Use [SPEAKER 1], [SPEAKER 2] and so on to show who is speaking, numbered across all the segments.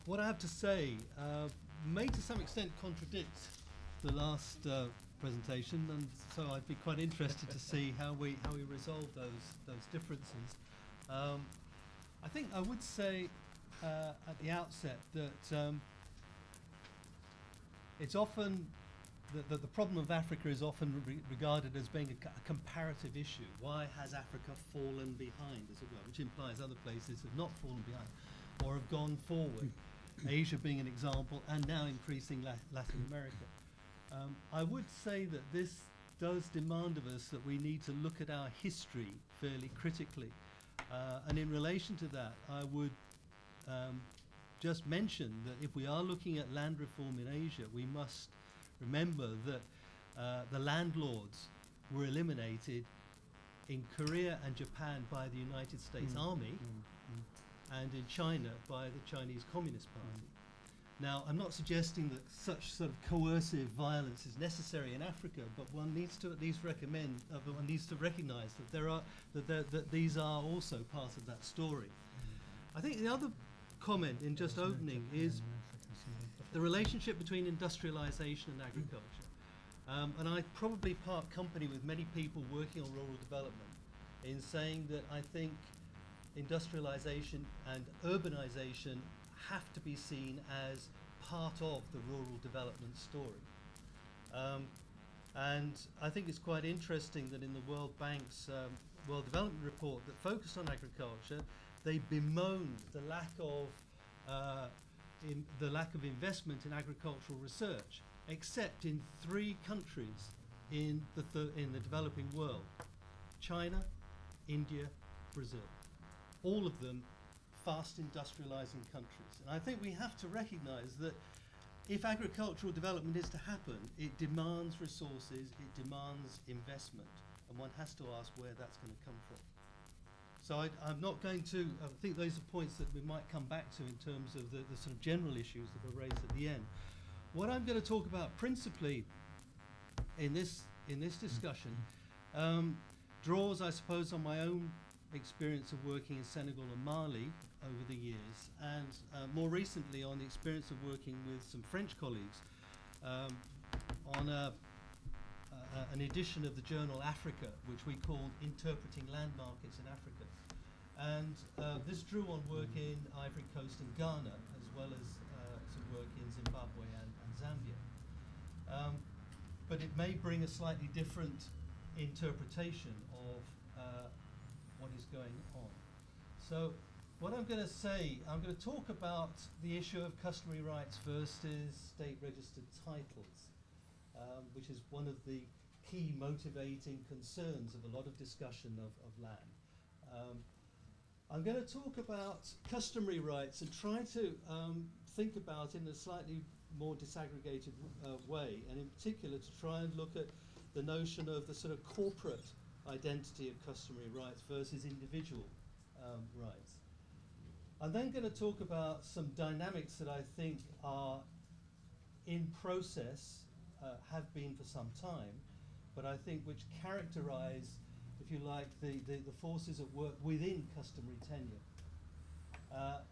[SPEAKER 1] what I have to say may to some extent contradict the last presentation, and so I'd be quite interested to see how we resolve those differences. I think I would say at the outset that it's often that the problem of Africa is often regarded as being a comparative issue. Why has Africa fallen behind, as it were, which implies other places have not fallen behind or have gone forward. Asia being an example, and now increasing Latin America. I would say that this does demand of us that we need to look at our history fairly critically. And in relation to that, I would just mention that if we are looking at land reform in Asia, we must remember that the landlords were eliminated in Korea and Japan by the United States Army, and in China by the Chinese Communist Party. Now, I'm not suggesting that such sort of coercive violence is necessary in Africa, but one needs to at least one needs to recognise that there are that these are also part of that story. I think the other comment in just opening is the relationship between industrialisation and agriculture. And I probably part company with many people working on rural development in saying that I think industrialisation and urbanisation have to be seen as part of the rural development story. And I think it's quite interesting that in the World Bank's World Development Report that focused on agriculture, they bemoaned the lack of investment in agricultural research, except in 3 countries in the developing world: China, India, Brazil. All of them fast industrializing countries. And I think we have to recognize that if agricultural development is to happen, it demands resources, it demands investment, and one has to ask where that's going to come from. So I'm not going to, I think those are points that we might come back to in terms of the sort of general issues that were raised at the end. What I'm going to talk about principally in this discussion draws, I suppose, on my own experience of working in Senegal and Mali over the years, and more recently on the experience of working with some French colleagues on an edition of the journal Africa, which we called Interpreting Land Markets in Africa. And this drew on work in Ivory Coast and Ghana, as well as some work in Zimbabwe and Zambia. But it may bring a slightly different interpretation of what is going on. So what I'm going to say, I'm going to talk about the issue of customary rights versus state-registered titles, which is one of the key motivating concerns of a lot of discussion of land. I'm going to talk about customary rights and try to think about it in a slightly more disaggregated way, and in particular to try and look at the notion of the sort of corporate identity of customary rights versus individual rights. I'm then going to talk about some dynamics that I think are in process, have been for some time, but I think which characterize, if you like, the forces at work within customary tenure,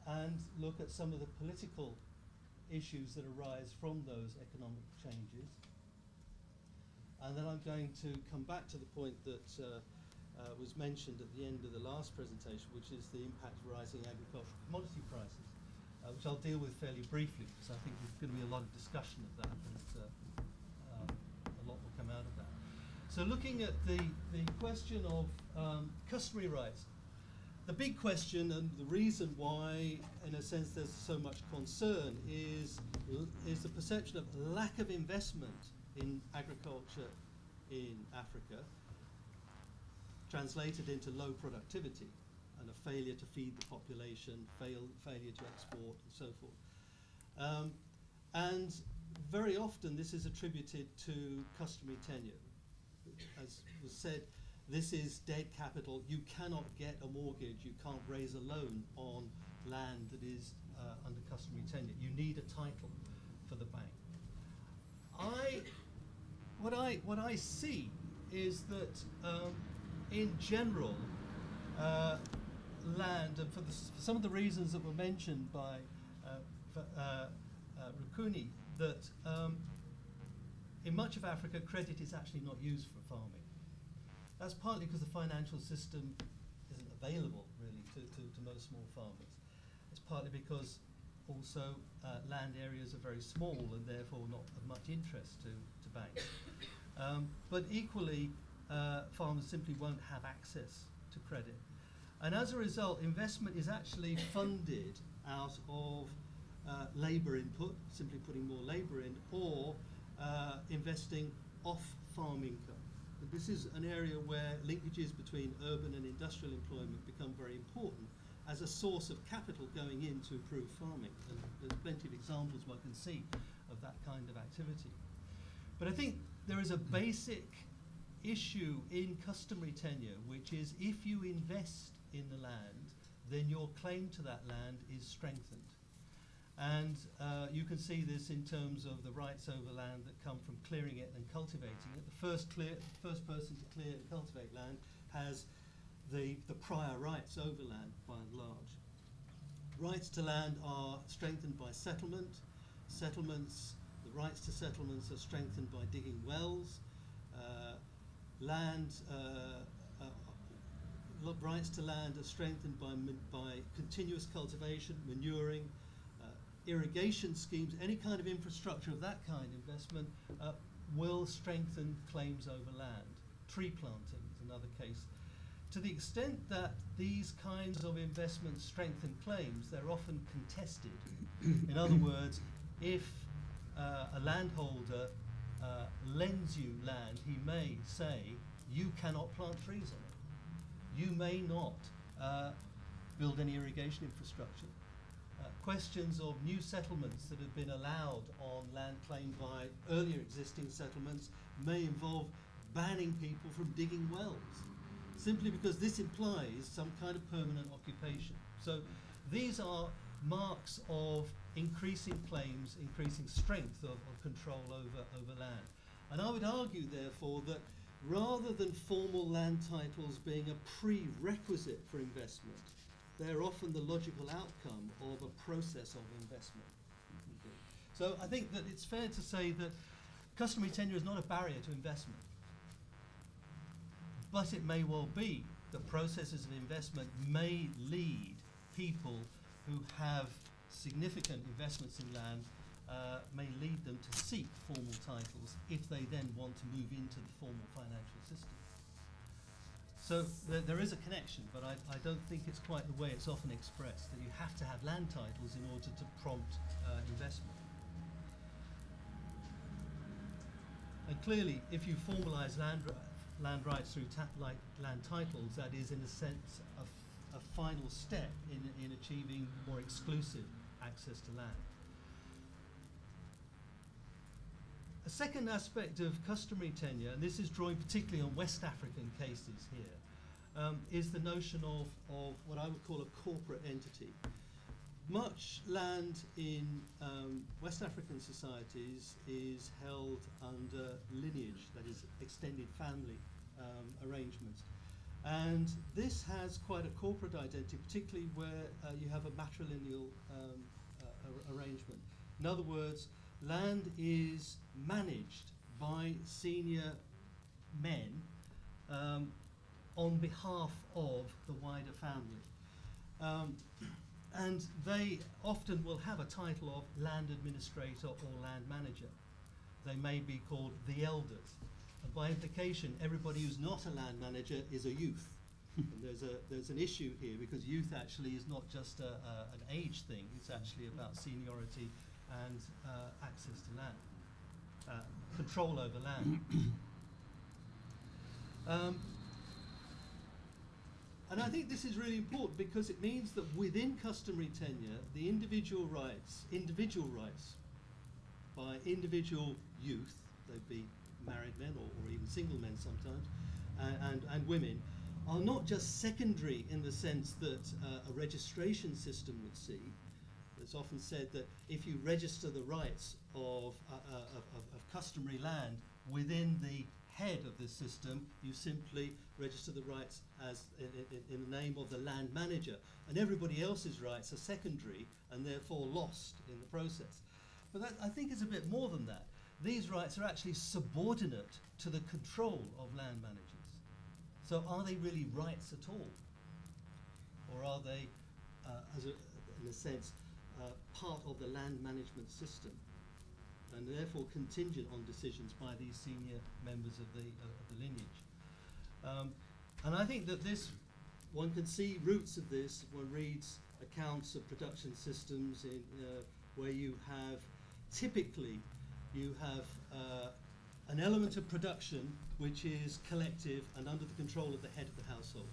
[SPEAKER 1] and look at some of the political issues that arise from those economic changes. And then I'm going to come back to the point that was mentioned at the end of the last presentation, which is the impact of rising agricultural commodity prices, which I'll deal with fairly briefly, because I think there's going to be a lot of discussion of that, and a lot will come out of that. So looking at the question of customary rights, the big question and the reason why, in a sense, there's so much concern is the perception of lack of investment in agriculture in Africa, translated into low productivity and a failure to feed the population, failure to export, and so forth. And very often this is attributed to customary tenure. As was said, this is dead capital. You cannot get a mortgage, you can't raise a loan on land that is under customary tenure. You need a title for the bank. What I see is that in general, land, and for some of the reasons that were mentioned by Rukuni, that in much of Africa, credit is actually not used for farming. That's partly because the financial system isn't available, really, to most small farmers. It's partly because also land areas are very small and therefore not of much interest to banks. But equally, farmers simply won't have access to credit. And as a result, investment is actually funded out of labour input, simply putting more labour in, or investing off-farm income. And this is an area where linkages between urban and industrial employment become very important as a source of capital going in to improve farming. And there's plenty of examples one can see of that kind of activity. But I think there is a basic issue in customary tenure, which is if you invest in the land, then your claim to that land is strengthened. And you can see this in terms of the rights over land that come from clearing it and cultivating it. The first person to clear and cultivate land has the prior rights over land, by and large. Rights to land are strengthened by settlement. Settlements, the rights to settlements are strengthened by digging wells. Rights to land are strengthened by continuous cultivation, manuring, irrigation schemes. Any kind of infrastructure of that kind investment will strengthen claims over land. Tree planting is another case. To the extent that these kinds of investments strengthen claims, they're often contested. In other words, if a landholder lends you land, he may say, you cannot plant trees on it. You may not build any irrigation infrastructure. Questions of new settlements that have been allowed on land claimed by earlier existing settlements may involve banning people from digging wells, simply because this implies some kind of permanent occupation. So these are marks of increasing claims, increasing strength of control over land. And I would argue, therefore, that rather than formal land titles being a prerequisite for investment, they're often the logical outcome of a process of investment. Okay. So I think that it's fair to say that customary tenure is not a barrier to investment. But it may well be that processes of investment may lead people who have significant investments in land, may lead them to seek formal titles if they then want to move into the formal financial system. So there is a connection, but I don't think it's quite the way it's often expressed, that you have to have land titles in order to prompt investment. And clearly, if you formalise land rights through land titles, that is, in a sense, a final step in achieving more exclusive access to land. A second aspect of customary tenure, and this is drawing particularly on West African cases here, is the notion of what I would call a corporate entity. Much land in West African societies is held under lineage, that is, extended family arrangements. And this has quite a corporate identity, particularly where you have a matrilineal arrangement. In other words, land is managed by senior men on behalf of the wider family. And they often will have a title of land administrator or land manager. They may be called the elders. And by implication, everybody who's not a land manager is a youth. And there's an issue here, because youth actually is not just an age thing, it's actually about seniority and access to land, control over land. And I think this is really important, because it means that within customary tenure, the individual rights by individual youth, they'd be married men or even single men sometimes, and women, are not just secondary in the sense that a registration system would see. It's often said that if you register the rights of customary land within the head of this system, you simply register the rights as in the name of the land manager, and everybody else's rights are secondary and therefore lost in the process. But that, I think, is a bit more than that. These rights are actually subordinate to the control of land managers. So are they really rights at all? Or are they, in a sense, part of the land management system, and therefore contingent on decisions by these senior members of the lineage? And I think that this, one can see roots of this. One reads accounts of production systems in where you have, typically, you have an element of production which is collective and under the control of the head of the household.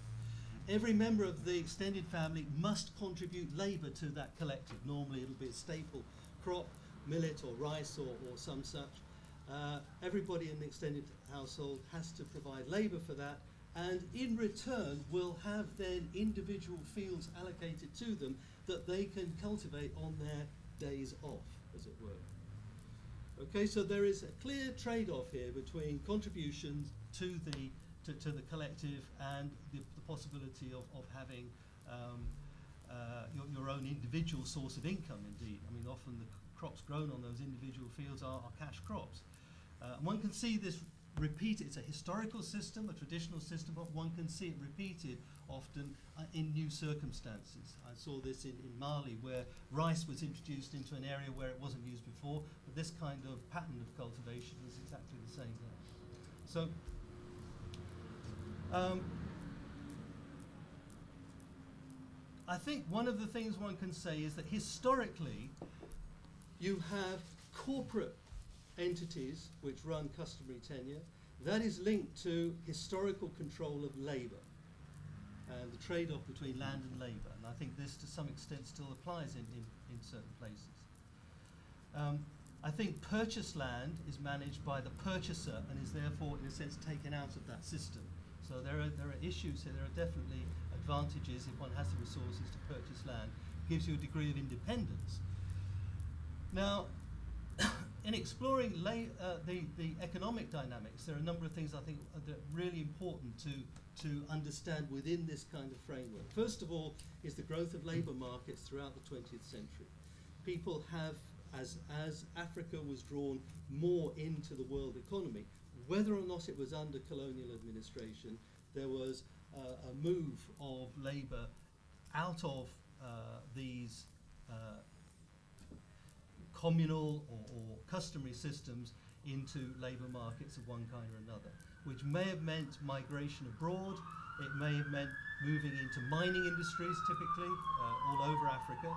[SPEAKER 1] Every member of the extended family must contribute labour to that collective. Normally it'll be a staple crop, millet or rice or some such. Everybody in the extended household has to provide labour for that, and in return will have then individual fields allocated to them that they can cultivate on their days off, as it were. Okay, so there is a clear trade-off here between contributions to the collective and the possibility of having your own individual source of income, indeed. I mean, often the crops grown on those individual fields are cash crops. One can see this repeated. It's a historical system, a traditional system, but one can see it repeated often in new circumstances. I saw this in Mali, where rice was introduced into an area where it wasn't used before, but this kind of pattern of cultivation is exactly the same there. So I think one of the things one can say is that historically you have corporate entities which run customary tenure. That is linked to historical control of labour and the trade-off between land and labour. And I think this to some extent still applies in certain places. I think purchased land is managed by the purchaser and is therefore, in a sense, taken out of that system. So there are issues here. There are definitely advantages if one has the resources to purchase land. It gives you a degree of independence. Now, in exploring the economic dynamics, there are a number of things I think that are really important to understand within this kind of framework. First of all is the growth of labour markets throughout the 20th century. People have, as Africa was drawn more into the world economy, whether or not it was under colonial administration, there was a move of labour out of these communal or customary systems into labour markets of one kind or another, which may have meant migration abroad. It may have meant moving into mining industries, typically, all over Africa,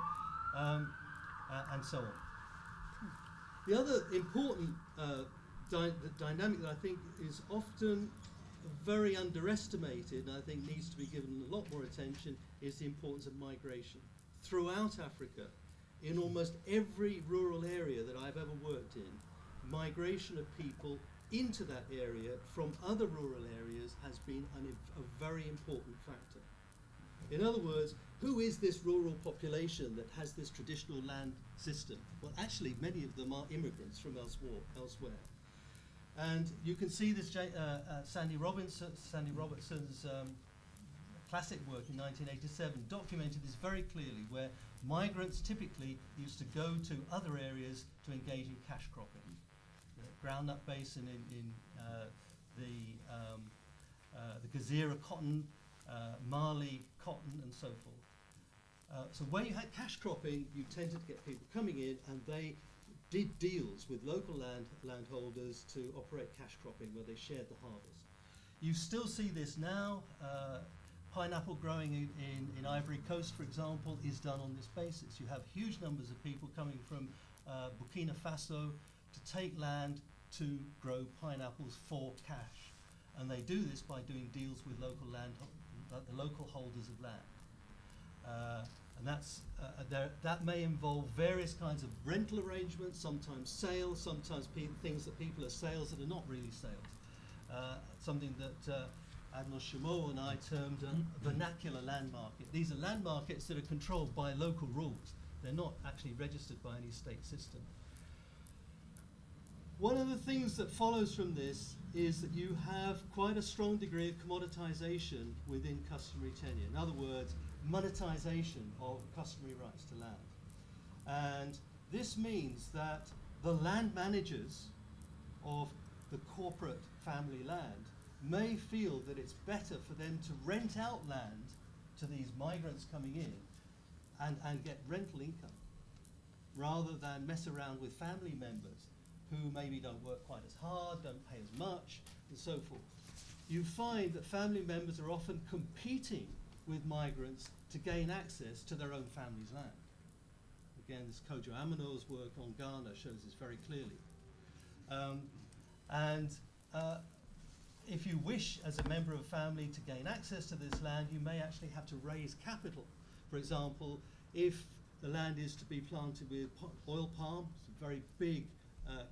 [SPEAKER 1] and so on. The other important dynamic that I think is often very underestimated and I think needs to be given a lot more attention is the importance of migration. Throughout Africa, in almost every rural area that I've ever worked in, migration of people into that area from other rural areas has been a very important factor. In other words, who is this rural population that has this traditional land system? Well, actually, many of them are immigrants from elsewhere. And you can see this Sandy Robertson's classic work in 1987 documented this very clearly, where migrants typically used to go to other areas to engage in cash cropping. The groundnut basin in the Gazira cotton, Mali cotton, and so forth. So where you had cash cropping, you tended to get people coming in, and they did deals with local landholders to operate cash cropping, where they shared the harvest. You still see this now. Pineapple growing in Ivory Coast, for example, is done on this basis. You have huge numbers of people coming from Burkina Faso to take land to grow pineapples for cash. And they do this by doing deals with local the local holders of land. And that may involve various kinds of rental arrangements, sometimes sales, sometimes things that people are sales that are not really sales. Something that Admiral Chameau and I termed a vernacular land market. These are land markets that are controlled by local rules. They're not actually registered by any state system. One of the things that follows from this is that you have quite a strong degree of commoditization within customary tenure. In other words, monetization of customary rights to land. And this means that the land managers of the corporate family land may feel that it's better for them to rent out land to these migrants coming in and get rental income, rather than mess around with family members who maybe don't work quite as hard, don't pay as much, and so forth. You find that family members are often competing with migrants to gain access to their own family's land. Again, this Kojo Amino's work on Ghana shows this very clearly. If you wish, as a member of a family, to gain access to this land, you may actually have to raise capital. For example, if the land is to be planted with oil palm, it's a very big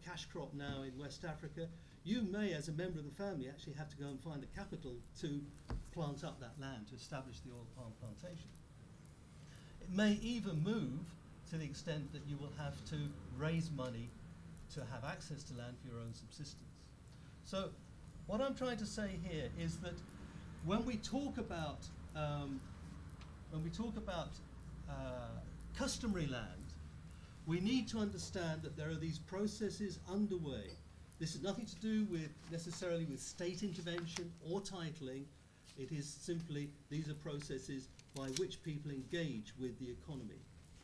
[SPEAKER 1] cash crop now in West Africa, you may, as a member of the family, actually have to go and find the capital to plant up that land, to establish the oil palm plantation. It may even move to the extent that you will have to raise money to have access to land for your own subsistence. So what I'm trying to say here is that when we talk about customary land, we need to understand that there are these processes underway. This is nothing to do with necessarily with state intervention or titling. It is simply, these are processes by which people engage with the economy,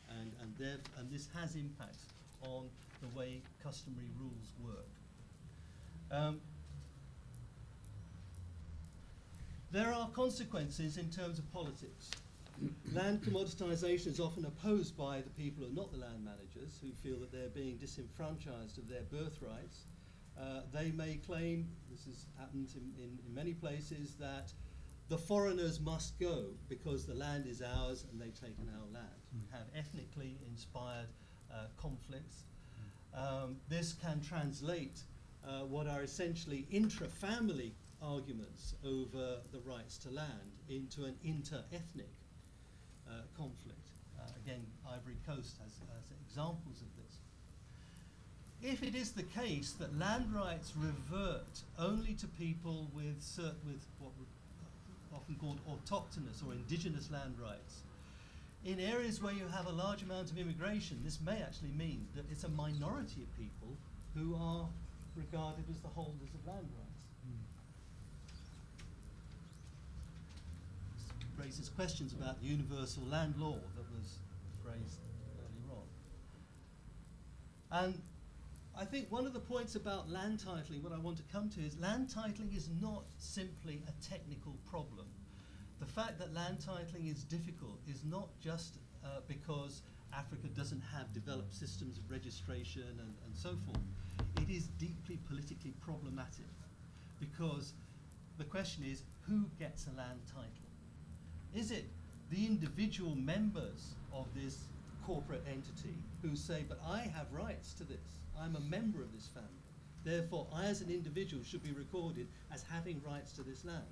[SPEAKER 1] and this has impacts on the way customary rules work. There are consequences in terms of politics. Land commoditization is often opposed by the people who are not the land managers, who feel that they're being disenfranchised of their birthrights. They may claim, this has happened in many places, that the foreigners must go because the land is ours and they've taken our land. We have ethnically inspired conflicts. This can translate what are essentially intra-family arguments over the rights to land into an inter-ethnic conflict. Again, Ivory Coast has examples of this. If it is the case that land rights revert only to people with what are often called autochthonous or indigenous land rights, in areas where you have a large amount of immigration, this may actually mean that it's a minority of people who are regarded as the holders of land rights. This raises questions about universal land law that was raised earlier on. And I think one of the points about land titling, what I want to come to, is land titling is not simply a technical problem. The fact that land titling is difficult is not just because Africa doesn't have developed systems of registration and so forth. It is deeply politically problematic, because the question is, who gets a land title? Is it the individual members of this corporate entity who say, but I have rights to this, I'm a member of this family, therefore I as an individual should be recorded as having rights to this land?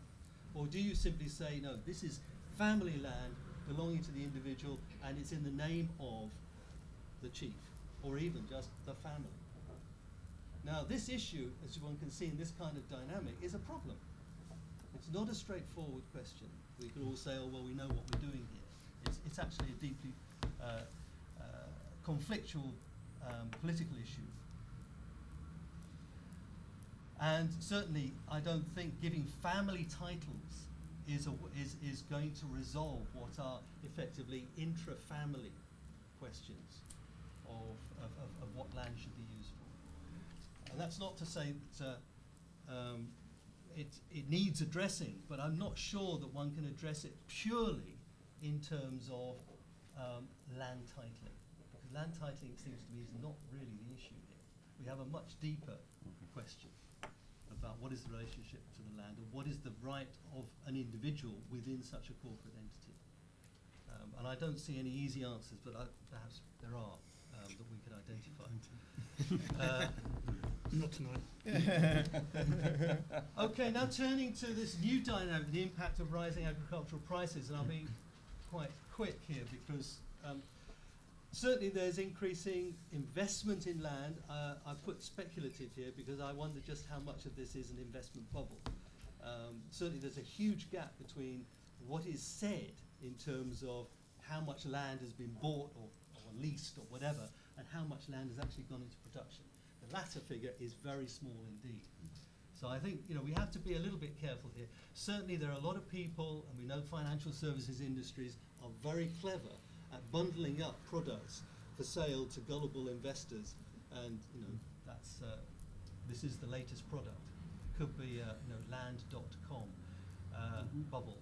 [SPEAKER 1] Or do you simply say, no, this is family land belonging to the individual and it's in the name of the chief, or even just the family? Now this issue, as one can see in this kind of dynamic, is a problem. It's not a straightforward question. We could all say, oh, well, we know what we're doing here. It's actually a deeply conflictual political issue. And certainly, I don't think giving family titles is going to resolve what are effectively intra-family questions of what land should be used for. And that's not to say that it needs addressing, but I'm not sure that one can address it purely in terms of land titling. Because land titling, it seems to me, is not really the issue here. We have a much deeper question about what is the relationship to the land and what is the right of an individual within such a corporate entity. And I don't see any easy answers, but perhaps there are that we could identify.
[SPEAKER 2] Not tonight.
[SPEAKER 1] Okay, now turning to this new dynamic, the impact of rising agricultural prices, and I'll be quite quick here because Certainly there's increasing investment in land. I put speculative here because I wonder just how much of this is an investment bubble. Certainly there's a huge gap between what is said in terms of how much land has been bought or leased or whatever, and how much land has actually gone into production. The latter figure is very small indeed. So I think, you know, we have to be a little bit careful here. Certainly there are a lot of people, and we know financial services industries are very clever at bundling up products for sale to gullible investors, and you know, that's this is the latest product. Could be you know, land.com bubble.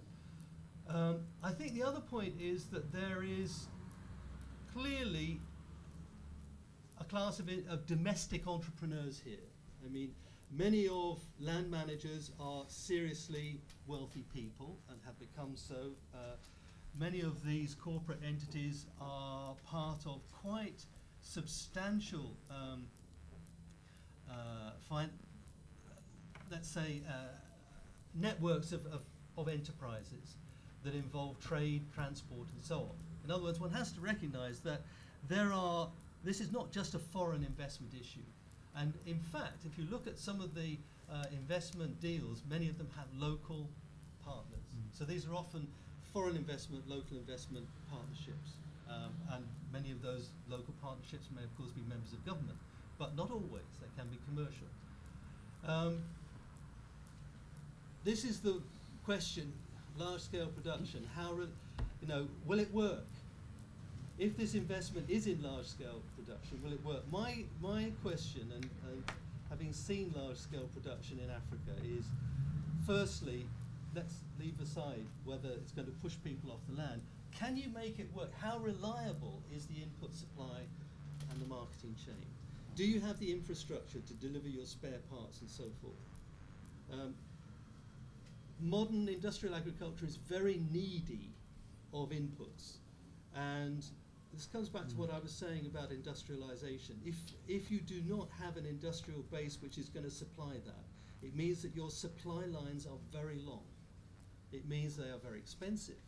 [SPEAKER 1] I think the other point is that there is clearly a class of domestic entrepreneurs here. I mean, many of land managers are seriously wealthy people and have become so. Many of these corporate entities are part of quite substantial, let's say, networks of enterprises that involve trade, transport, and so on. In other words, one has to recognize that this is not just a foreign investment issue. And in fact, if you look at some of the investment deals, many of them have local partners. So these are often foreign investment, local investment partnerships. And many of those local partnerships may, of course, be members of government, but not always. They can be commercial. This is the question, large-scale production. How, you know, will it work? If this investment is in large-scale production, will it work? My question, and having seen large-scale production in Africa, is firstly, let's leave aside whether it's going to push people off the land. Can you make it work? How reliable is the input supply and the marketing chain? Do you have the infrastructure to deliver your spare parts and so forth? Modern industrial agriculture is very needy of inputs, and this comes back to what I was saying about industrialization. If you do not have an industrial base which is going to supply that, it means that your supply lines are very long. It means they are very expensive,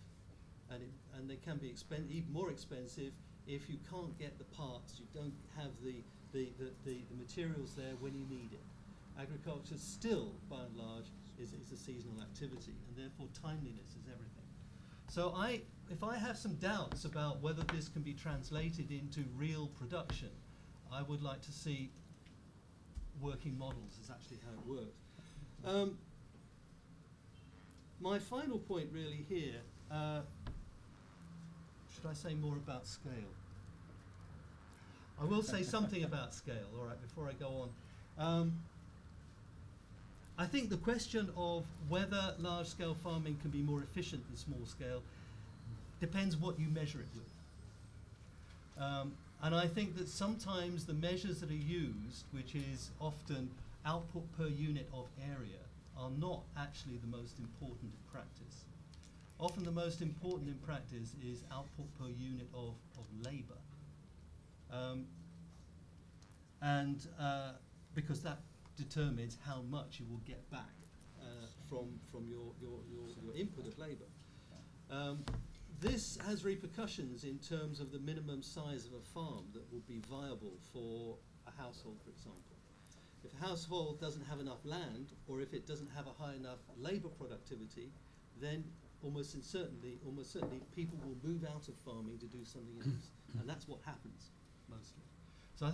[SPEAKER 1] and they can be even more expensive if you can't get the parts, you don't have the materials there when you need it. Agriculture still, by and large, is a seasonal activity, and therefore timeliness is everything. So if I have some doubts about whether this can be translated into real production, I would like to see working models is actually how it works. My final point really here, should I say more about scale? I will say something about scale, all right, before I go on. I think the question of whether large-scale farming can be more efficient than small-scale depends what you measure it with. And I think that sometimes the measures that are used, which is often output per unit of area, are not actually the most important in practice. Often the most important in practice is output per unit of labour. Because that determines how much you will get back from your input of labour. This has repercussions in terms of the minimum size of a farm that will be viable for a household, for example. If a household doesn't have enough land, or if it doesn't have a high enough labour productivity, then almost certainly people will move out of farming to do something else, and that's what happens mostly. So I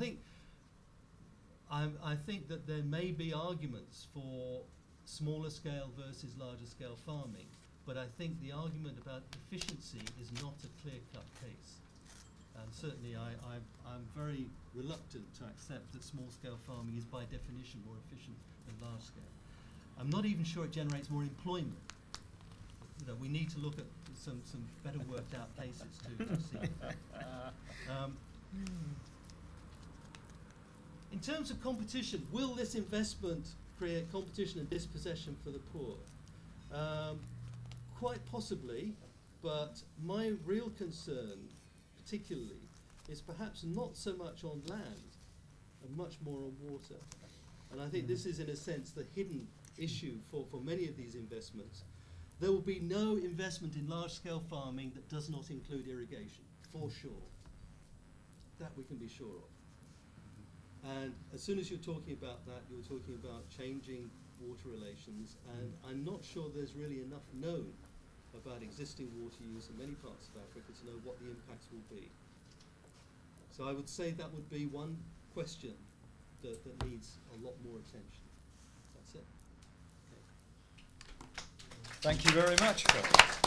[SPEAKER 1] think that there may be arguments for smaller scale versus larger scale farming, but I think the argument about efficiency is not a clear-cut case. And certainly I'm very reluctant to accept that small-scale farming is by definition more efficient than large-scale. I'm not even sure it generates more employment. You know, we need to look at some better worked out cases to see. In terms of competition, will this investment create competition and dispossession for the poor? Quite possibly, but my real concern, particularly, is perhaps not so much on land and much more on water. And I think this is, in a sense, the hidden issue for many of these investments. There will be no investment in large-scale farming that does not include irrigation, for sure. That we can be sure of. And as soon as you're talking about that, you're talking about changing water relations, and I'm not sure there's really enough known about existing water use in many parts of Africa to know what the impacts will be. So I would say that would be one question that needs a lot more attention. That's it. Okay.
[SPEAKER 2] Thank you very much, Phil.